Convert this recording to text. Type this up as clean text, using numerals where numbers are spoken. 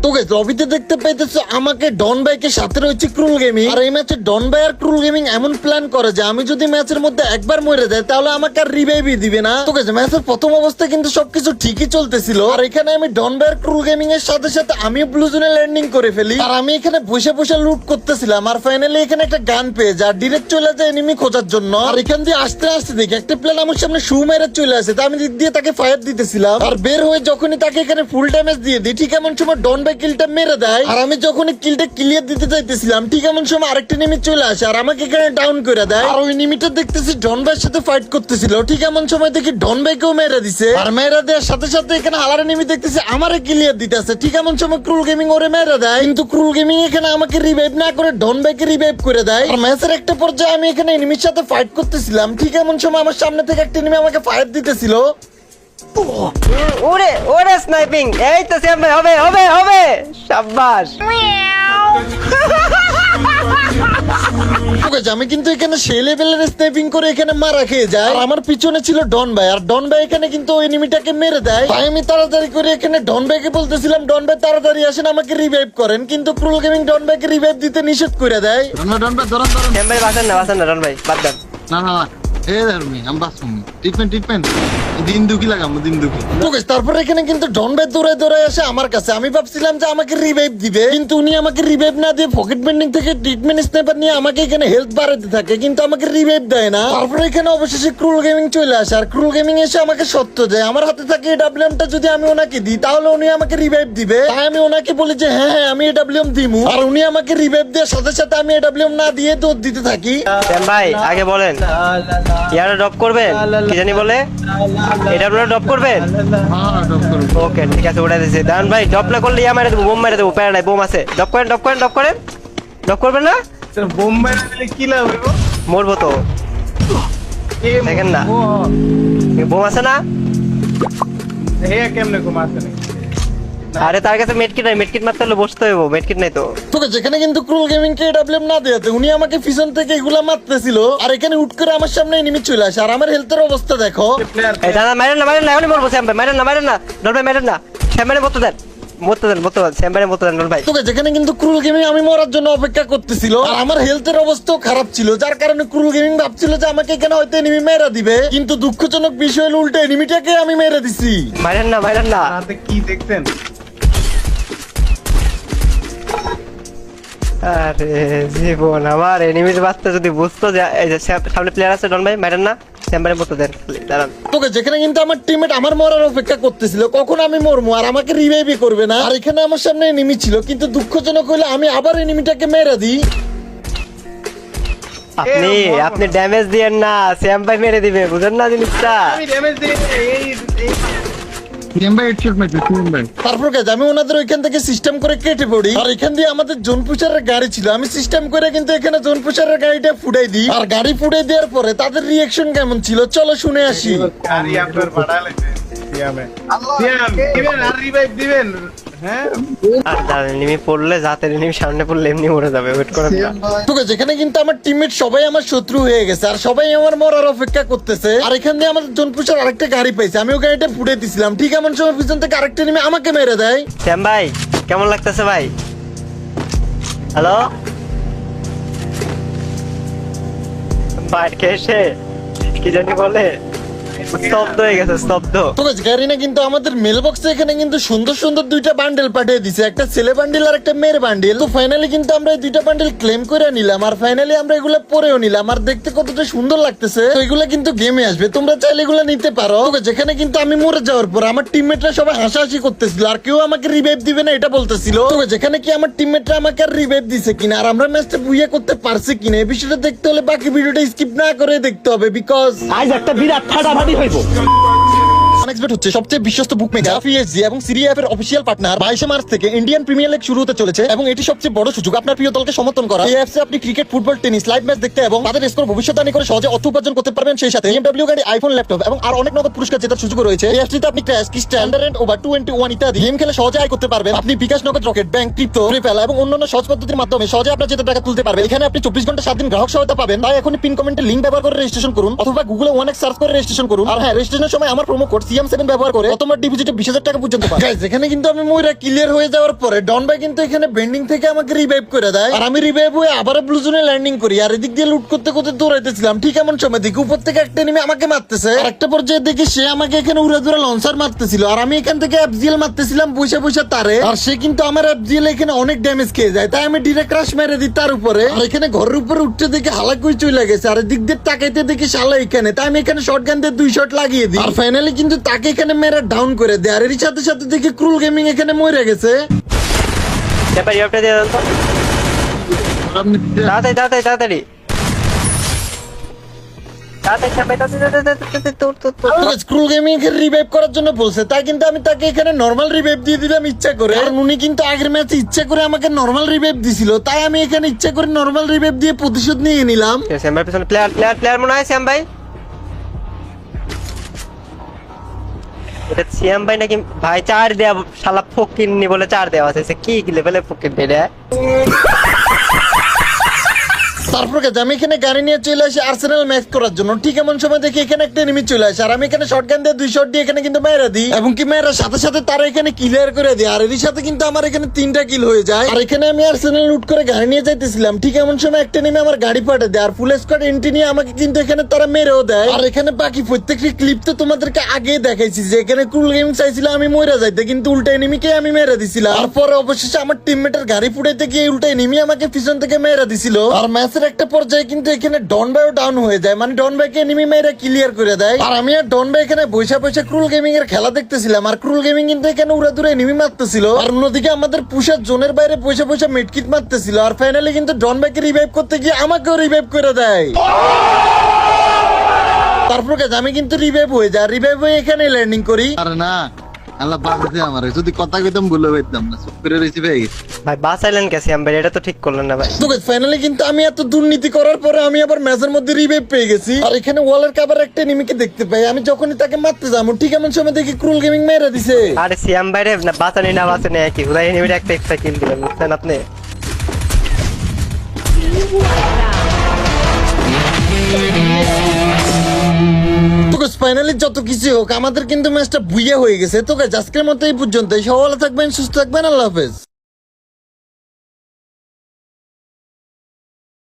তো গাইস লবিতে দেখতে পাইতেছো আমাকে ডন ভাইকে সাথে রয়েছে ক্রুল গেমিং। আর এই ম্যাচে ডন ভাই আর ক্রুল গেমিং এমন প্ল্যান করে যে আমি যদি ম্যাচের মধ্যে একবার মরে যাই তাহলে আমাকে আর রিভাইভই দিবে না। তো গাইস ম্যাচের প্রথম অবস্থায় কিন্তু সবকিছু ঠিকই চলতেছিল, আর এখানে আমি ডন ভাই আর ক্রুল গেমিং এর সাথে সাথে আমিও ব্লু জোনে ল্যান্ডিং করে ফেলি। আর আমি এখানে বসে বসে লুট করতেছিলাম, আর ফাইনালি এখানে একটা গান পেয়ে যা ডিরেক্ট চলে যায় এনিমি খোঁজার জন্য। আর এখান দিয়ে আসতে আসতে দেখি একটা প্লেয়ার আমার সামনে শু মেরে চলে আসে, তো আমি দিক দিয়ে তাকে ফায়ার দিতেছিলাম। আর বের হয়ে যখনই তাকে এখানে ফুল ড্যামেজ দিয়ে দিই, ঠিক এমন সময় ডন ভাই কিলটা মেরে দেয়। আর আমি যখনই কিলটা ক্লিয়ার দিতে চাইতেছিলাম, ঠিক এমন সময় আরেকটা এনিমি চলে আসে আর আমাকে এখানে ডাউন করে দেয়। আর ওই এনিমিটা দেখতেছি ডন ভাইয়ের সাথে ফাইট করতেছিল, ঠিক এমন সময় দেখি ডন ভাইকেও মেরে দিছে। আর মেরে দেওয়ার সাথে সাথে এখানে আলার এনিমি দেখতেছি আমারে ক্লিয়ার দিতেছে, ঠিক এমন সময় ক্রুল গেমিং ওরে মেরে দেয়। কিন্তু ক্রুল গেমিং এখানে আমাকে রিভাইভ না করে ডন ভাইকে রিভাইভ করে দেয়। আর ম্যাচের একটা পর্যায়ে আমি এখানে এনিমির সাথে ফাইট করতেছিলাম, ঠিক এমন সময় আমার সামনে থেকে একটা এনিমি আমাকে ফায়ার দিতেছিল। ওরে ওরে স্নাইপিং, এই তো শ্যাম ভাই, হবে হবে হবে, শাবাশ। আমি কিন্তু এখানে সেই লেভেলের স্নাইপিং করে এখানে মারা খেয়ে যায়। আর আমার পিছনে ছিল ডন ভাই, আর ডন ভাই এখানে কিন্তু ওই এনিমিটাকে মেরে দেয়। তাই আমি তাড়াতাড়ি করে এখানে ডন ভাইকে বলতেছিলাম, ডন ভাই তাড়াতাড়ি আসেন আমাকে রিভাইভ করেন, কিন্তু ক্রুল গেমিং ডন ভাইকে রিভাইভ দিতে নিষেধ করে দেয়। ডন ভাই ধরুন। শ্যাম ভাই বাঁচান না ডন ভাই, বাদ দেন। না এ ধরমি আমি বাসুম ট্রিটমেন্ট দিন দুঃখী লাগাম দিন দুঃখী। তারপর এখানে কিন্তু ডন ভাই দৌড়ে আসে আমার কাছে। আমি ভাবছিলাম যে আমাকে রিভাইভ দিবে, কিন্তু উনি আমাকে রিভাইভ না দিয়ে পকেট বেন্ডিং থেকে ট্রিটমেন্ট স্নাইপার নিয়ে আমাকে এখানে হেলথ বাড়াতে থাকে, কিন্তু আমাকে রিভাইভ দেয় না। তারপর এখানে অবশেষে ক্রুল গেমিং চলে আসে, আর ক্রুল গেমিং এসে আমাকে সত্য দেয় আমার হাতে থাকে এডব্লিউএমটা যদি আমি ওনাকে দিই তাহলে উনি আমাকে রিভাইভ দিবে। তাই আমি ওনাকে বলি যে হ্যাঁ আমি এডব্লিউএম দিমু, আর উনি আমাকে রিভাইভ দেওয়ার সাথে সাথে আমি এডব্লিউএম না দিয়ে দৌড় দিতে থাকি। শ্যাম ভাই আগে বলেন ইয়ারে ড্রপ করবেন কি জানি বলে, এটা আপনারা ড্রপ করবেন? ওকে ঠিক আছে, উঠাই দিয়েছি। দান ভাই ড্রপ না করলে ইয়া মেরে দেবো, বোম মেরে দেবো, প্যারা নাই, বোম আছে। ড্রপ করবেন না? বোম মারা দিলে কি লাভ হবে? মরবো তো, দেখেন না বোম আছে না? হে কেমনে ঘুম আসে না? আরে তার কাছে মেডকিট নাই, মেডকিট মারতে হলে বসতে হইব, মেডকিট নাই তো। তোকে যেখানে কিন্তু ক্রুল গেমিং কে এডব্লিউএম না দেয়াতে উনি আমাকে পিছন থেকে এগুলা মারতেছিল, আর এখানে উঠ করে আমার সামনে এনিমি চলে আসে। আর আমার হেলথের অবস্থা দেখো। এই দাদা মারেন না, এখনই মরবো শ্যাম ভাই, মারেন না ডন ভাই, মারেন না। শ্যাম ভাই মরতে দেন শ্যাম ভাই মরতে দেন ডন ভাই। তোকে যেখানে কিন্তু ক্রুল গেমিং আমি মরার জন্য অপেক্ষা করতেছিল, আর আমার হেলথের অবস্থাও খারাপ ছিল, যার কারণে ক্রুল গেমিং ভাবছিল যে আমাকে এখানে হয়তো এনিমি মেরে দিবে, কিন্তু দুঃখজনক বিষয় হলো উল্টো এনিমিটাকে আমি মেরে দিছি। মারেন না। রাতে কি দেখছেন? আরে জীবন আমার, এনিমির বাচ্চা যদি বুঝতো যে এই যে সামনে প্লেয়ার আছে ডন ভাই, মারেন না, শ্যাম ভাই মরতে দেন দাঁড়ান। তোকে যেখানে কিন্তু আমার টিমমেট আমার মরার অপেক্ষা করতেছিল কখন আমি মরবো, আর আমাকে রিভাইভই করবে না। আর এখানে আমার সামনে এনিমি ছিল, কিন্তু দুঃখজনক হলো আমি আবার এনিমিটাকে মেরে দিই। আপনি ড্যামেজ দিয়েন না, শ্যাম ভাই মেরে দিবে, বুঝেন না জিনিসটা? আমি ড্যামেজ দিই এই তারপর কাজ আমি ওনাদের ওইখান থেকে সিস্টেম করে কেটে পড়ি, আর এখান দিয়ে আমাদের জোন পুষারের গাড়ি ছিল, আমি সিস্টেম করে কিন্তু এখানে জোন পুষারের গাড়িটা ফুটাই দিই। আর গাড়ি ফুটাই দেওয়ার পরে তাদের রিয়াকশন কেমন ছিল চলো শুনে আসি। গাড়ি আপনার ভাড়া লাগবে দিবেন আর রিভাইভ দিবেন। হ্যাঁ আর দাঁড়ান, এনিমি পড়লে জাতের এনিমি সামনে পড়লে এমনি মরে যাবে, ওয়েট করেন না। তোকে যেখানে কিন্তু আমার টিমমেট সবাই আমার শত্রু হয়ে গেছে, আর সবাই আমার মরার অপেক্ষা করতেছে। আর এখান দিয়ে আমাদের জোন পুষার আরেকটা গাড়ি পাইছে, আমি ওই গাড়িটা ফুটাই দিছিলাম, ঠিক এমন সময় পিছন থেকে আরেকটা এনিমি আমাকে মেরে দেয়। শ্যাম ভাই কেমন লাগতেছে ভাই? হ্যালো বাইট কেসে কি জানি বলে, স্তব্ধ হয়ে গেছে, স্তব্ধ। তোকে গাড়িনা কিন্তু আমাদের মেল বক্সে এখানে কিন্তু সুন্দর সুন্দর দুইটা বান্ডেল পাঠিয়ে দিছে, একটা ছেলে বান্ডেল আর একটা মেয়ের বান্ডেল। তো ফাইনালি কিন্তু আমরা এই দুইটা বান্ডেল ক্লেম করে নিলাম, আর ফাইনালি আমরা এগুলো পরেও নিলাম, আর দেখতে কতটা সুন্দর লাগতেছে। তো এগুলো কিন্তু গেমে আসবে, তোমরা চাইলে এগুলো নিতে পারো। তোকে যেখানে কিন্তু আমি মরে যাওয়ার পর আমার টিমমেটরা সবাই হাসাহাসি করতেছিল, আর কেউ আমাকে রিভাইভ দিবে না এটা বলতেছিল। তোকে যেখানে কি আমার টিমমেটরা আমাকে আর রিভাইভ দিছে কিনা, আর আমরা ম্যাচটা বুইয়া করতে পারছি কিনা, এই বিষয়টা দেখতে হলে বাকি ভিডিওটা স্কিপ না করে দেখতে হবে, বিকজ আজ একটা বিরাট ফাটাফাটি হইব। অনেক্সবেট হচ্ছে সবচেয়ে বিশ্বস্ত বুকমেকার, পিএসজি এবং সিরিয়া এর অফিসিয়াল পার্টনার। 22 মার্চ থেকে ইন্ডিয়ান প্রিমিয়ার লিগ শুরু হতে চলেছে, এবং এটি সবচেয়ে বড় সুযোগ আপনার প্রিয় দলকে সমর্থন করা। এই অ্যাপসে আপনি cricket, football, tennis live match দেখতে এবং তাদের স্কোর ভবিষ্যৎবাণী করে সহজে অর্থ উপার্জন করতে পারবেন। সেই সাথে BMW গাড়ি, আইফোন, ল্যাপটপ এবং আর অনেক নগদ পুরস্কার জেতার সুযোগ রয়েছে। এই অ্যাপসটিতে আপনি ক্র্যাশ, স্ট্যান্ডার্ড এন্ড ওভার 221 ইত্যাদি গেম খেলে সহজে আয় করতে পারবেন। আপনি বিকাশ, নগদ, রকেট, ব্যাংক, ক্রিপ্টো, পেপ্যাল এবং অন্যান্য সহজ পদ্ধতির মাধ্যমে সহজে আপনার জেতার টাকা তুলতে পারবেন। এখানে আপনি 24 ঘন্টা 7 দিন গ্রাহক সহায়তা পাবেন। তাই এখনই পিন কমেন্টে লিংক ব্যবহার করে রেজিস্ট্রেশন করুন, অথবা গুগলে 1x সার্চ করে রেজিস্ট্রেশন করুন। আর হ্যাঁ, রেজিস্ট্রেশনের সময় আমার প্রোমো কোড CM7 ব্যবহার করে প্রথমবার ডিপোজিটে 20,000 টাকা পর্যন্ত পায়। Guys, এখানে কিন্তু আমি মইরা ক্লিয়ার হয়ে যাওয়ার পরে ডন ভাই কিন্তু এখানে বেন্ডিং থেকে আমাকে রিভাইভ করে দেয়, আর আমি রিভাইভ হয়ে আবারও ব্লু জোনে ল্যান্ডিং করি। আর এদিক দিয়ে লুট করতে করতে দৌড়াইতেছিলাম, ঠিক এমন সময় দেখি উপর থেকে একটা নেমে আমাকে মারতেছে। আর একটা পর্যায়ে দেখি সে আমাকে এখানে উড়ে ধরে লঞ্চার মারতেছিল, আর আমি এখান থেকে FGL মারতেছিলাম বসে বসে তারে। আর সে কিন্তু আমার FGL এখানে অনেক ড্যামেজ খেয়ে যায়, তাই আমি ডিরেক্ট ক্রাশ মেরে দিই তার উপরে। আর এখানে ঘরের উপরে উঠতে দেখি হালাকুই চলে গেছে, আর এদিক দিয়ে তাকাইতে দেখি শালা এখানে, তাই আমি এখানে শটগান দিয়ে 2 শট লাগিয়ে দিই। আর ফাইনালি কিন্তু তাকে এখানে মেরে ডাউন করে দেয়। আর এর সাথে সাথে দেখি ক্রুল গেমিং এখানে মরে গেছে। ব্যাপার রিভাইভটা দিয়ে দেন তো আপনি তাড়াতাড়ি তাড়াতাড়ি তাড়াতাড়ি তাড়াতাড়ি চাপাই, তাড়াতাড়ি তোর ক্রুল গেমিং এর রিভাইভ করার জন্য বলছে, তাই কিন্তু আমি তাকে এখানে নরমাল রিভাইভ দিয়ে দিলাম ইচ্ছা করে। কারণ উনি কিন্তু আগের ম্যাচে ইচ্ছা করে আমাকে নরমাল রিভাইভ দিছিল, তাই আমি এখানে ইচ্ছা করে নরমাল রিভাইভ দিয়ে প্রতিশোধ নিয়ে নিলাম। শ্যাম ভাই পিছনে প্লেয়ার প্লেয়ার প্লেয়ার মনে হয় শ্যাম ভাই। এটা শ্যাম ভাই নাকি ভাই? 4 দেয়া শালা ফকিন্নি বলে 4 দেওয়া আছে, সে কি লেভেলে ফকিন্নি রে। তারপর কাছে আমি এখানে গাড়ি নিয়ে চলে আসি আর্সেনাল ম্যাচ করার জন্য। ঠিক এমন সময় দেখি এখানে একটা এনিমি চলে আসে, আর আমি এখানে শটগান দিয়ে 2 শট দিয়ে এখানে কিন্তু মেরে দিই, এবং কি মেরার সাথে সাথে তারা এখানে ক্লিয়ার করে দেয়। আর এর সাথে কিন্তু আমার এখানে 3টা কিল হয়ে যায়। আর এখানে আমি আর্সেনাল লুট করে গাড়ি নিয়ে যাইতেছিলাম, ঠিক এমন সময় একটা নেমে আমার গাড়ি পাঠে দেয়, আর ফুল স্কোয়াড এন্ট্রি নিয়ে আমাকে কিন্তু এখানে তারা মেরেও দেয়। আর এখানে বাকি প্রত্যেকটি ক্লিপ তো তোমাদেরকে আগেই দেখাইছি যে এখানে ক্রুল গেমিং চাইছিল আমি মরে যাইতে, কিন্তু উল্টা এনিমিকে আমি মেরে দিছিলাম। তারপরে অবশেষে আমার টিমমেটের গাড়ি ফুটাইতে গিয়ে উল্টা এনিমি আমাকে পিছন থেকে মেরে দিছিল। আর ম্যাচের একটা পর্যায়ে কিন্তু এখানে ডন ভাইও ডাউন হয়ে যায়, মানে ডন ভাইকে এনিমি মেরে ক্লিয়ার করে দেয়। আর আমি আর ডন ভাই এখানে বৈশা বৈশা ক্রুল গেমিং এর খেলা দেখতেছিলাম, আর ক্রুল গেমিং কিন্তু এখানে উড়া দূরে এনিমি মারতেছিল, আর অন্যদিকে আমাদের পুষার জোনের বাইরে বৈশা বৈশা মিডকিট মারতেছিল। আর ফাইনালি কিন্তু ডন ভাইকে রিভাইভ করতে গিয়ে আমাকেও রিভাইভ করে দেয়। তারপর কাছে আমি কিন্তু রিভাইভ হয়ে যাই, রিভাইভ হয়ে এখানে ল্যান্ডিং করি। আরে না আল্লাহ বাঁচাতে আমার, যদি কথা কইতাম ভুলে পাইতাম না, চুপ করে রয়েছি পেয়ে গেছি। ভাই বাঁচাইলেন কে শ্যাম ভাই? এটা তো ঠিক করলেন না ভাই। তো ফাইনালি কিন্তু আমি এত দুর্নীতি করার পরে আমি আবার ম্যাচের মধ্যে রিভাইভ পেয়ে গেছি। আর এখানে ওয়ালের কাবার একটা এনিমিকে দেখতে পাই, আমি যখনই তাকে মারতে যাবো ঠিক এমন সময় দেখি ক্রুল গেমিং মেরে দিছে। আরে শ্যাম ভাই রে, না বাঁচানি না বাঁচানি একই, হুদাই এনিমির একটা এক্সট্রা কিল দিলেন, বুঝছেন আপনি? তো ফাইনালি যত কিছু হোক আমাদের কিন্তু ম্যাচটা বুইয়া হয়ে গেছে। তো আজকের মতো এই পর্যন্ত, সবাই ভালো থাকবেন, সুস্থ থাকবেন, আল্লাহ হাফেজ।